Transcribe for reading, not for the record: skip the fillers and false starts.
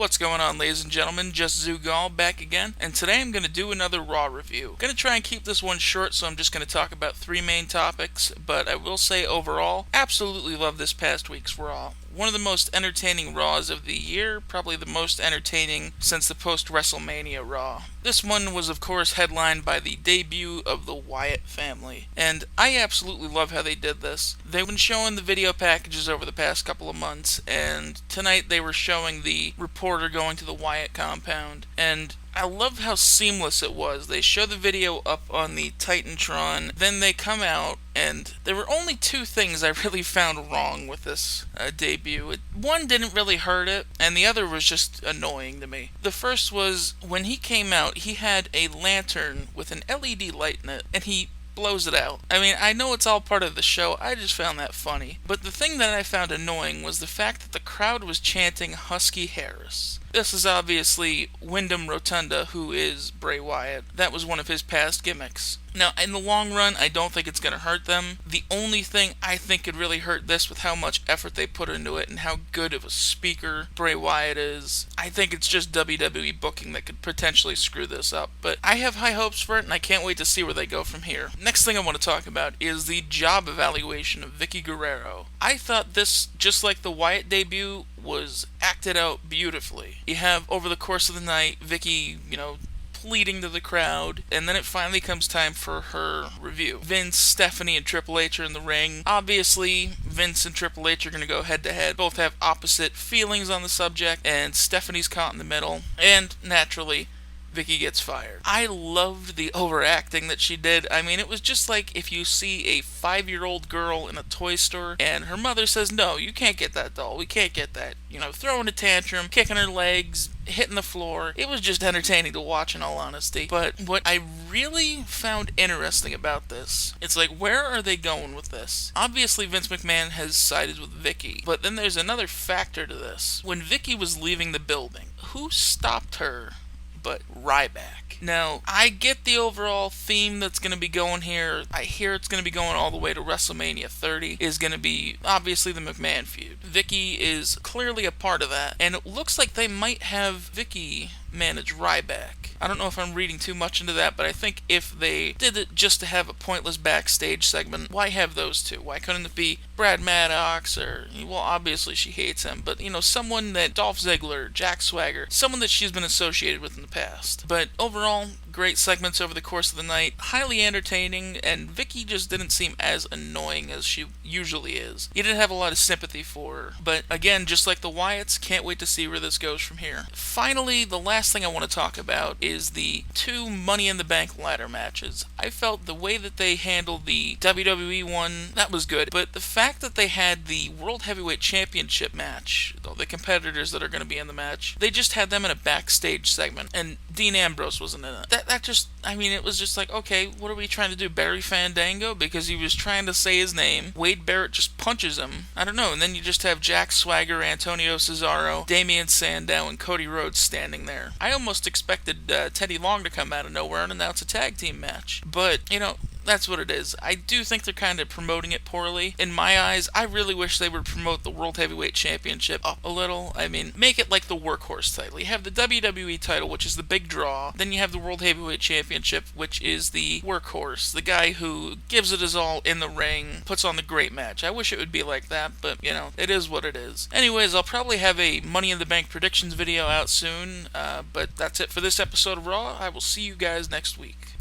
What's going on, ladies and gentlemen? Just Zugal back again, and today I'm going to do another Raw review. Going to try and keep this one short, so I'm just going to talk about three main topics, but I will say overall, absolutely love this past week's Raw. One of the most entertaining Raws of the year, probably the most entertaining since the post-WrestleMania Raw. This one was, of course, headlined by the debut of the Wyatt family, and I absolutely love how they did this. They've been showing the video packages over the past couple of months, and tonight they were showing the reporter going to the Wyatt compound, and I love how seamless it was. They show the video up on the Titantron, then they come out, and there were only two things I really found wrong with this debut. One didn't really hurt it, and the other was just annoying to me. The first was, when he came out, he had a lantern with an LED light in it, and he blows it out. I mean, I know it's all part of the show, I just found that funny. But the thing that I found annoying was the fact that the crowd was chanting Husky Harris. This is obviously Wyndham Rotunda, who is Bray Wyatt. That was one of his past gimmicks. Now, in the long run, I don't think it's going to hurt them. The only thing I think could really hurt this with how much effort they put into it and how good of a speaker Bray Wyatt is, I think it's just WWE booking that could potentially screw this up. But I have high hopes for it, and I can't wait to see where they go from here. Next thing I want to talk about is the job evaluation of Vickie Guerrero. I thought this, just like the Wyatt debut, was acted out beautifully. You have, over the course of the night, Vickie, pleading to the crowd, and then it finally comes time for her review. Vince, Stephanie, and Triple H are in the ring. Obviously, Vince and Triple H are going to go head-to-head. Both have opposite feelings on the subject, and Stephanie's caught in the middle, and naturally, Vickie gets fired. I loved the overacting that she did. I mean, it was just like if you see a 5-year-old girl in a toy store and her mother says, "No, you can't get that doll. We can't get that." Throwing a tantrum, kicking her legs, hitting the floor. It was just entertaining to watch, in all honesty. But what I really found interesting about this, it's like, where are they going with this? Obviously, Vince McMahon has sided with Vickie, but then there's another factor to this. When Vickie was leaving the building, who stopped her but Ryback? Now, I get the overall theme that's going to be going here. I hear it's going to be going all the way to WrestleMania 30. Is going to be, obviously, the McMahon feud. Vickie is clearly a part of that, and it looks like they might have Vickie manage Ryback. I don't know if I'm reading too much into that, but I think if they did it just to have a pointless backstage segment, why have those two? Why couldn't it be Brad Maddox, or, well, obviously she hates him, but, someone that Dolph Ziggler, Jack Swagger, someone that she's been associated with in the past. But overall, great segments over the course of the night, highly entertaining, and Vickie just didn't seem as annoying as she usually is. You didn't have a lot of sympathy for her, but again, just like the Wyatts, can't wait to see where this goes from here. Finally, the last thing I want to talk about is the two Money in the Bank ladder matches. I felt the way that they handled the WWE one, that was good, but the fact that they had the World Heavyweight Championship match, the competitors that are going to be in the match, they just had them in a backstage segment, and Dean Ambrose wasn't in it. It was just like, okay, what are we trying to do, Barry Fandango? Because he was trying to say his name, Wade Barrett just punches him, I don't know, and then you just have Jack Swagger, Antonio Cesaro, Damian Sandow, and Cody Rhodes standing there. I almost expected Teddy Long to come out of nowhere and announce a tag team match, but, that's what it is. I do think they're kind of promoting it poorly. In my eyes, I really wish they would promote the World Heavyweight Championship up a little. I mean, make it like the workhorse title. You have the WWE title, which is the big draw. Then you have the World Heavyweight Championship, which is the workhorse. The guy who gives it his all in the ring, puts on the great match. I wish it would be like that, but, it is what it is. Anyways, I'll probably have a Money in the Bank predictions video out soon, but that's it for this episode of Raw. I will see you guys next week.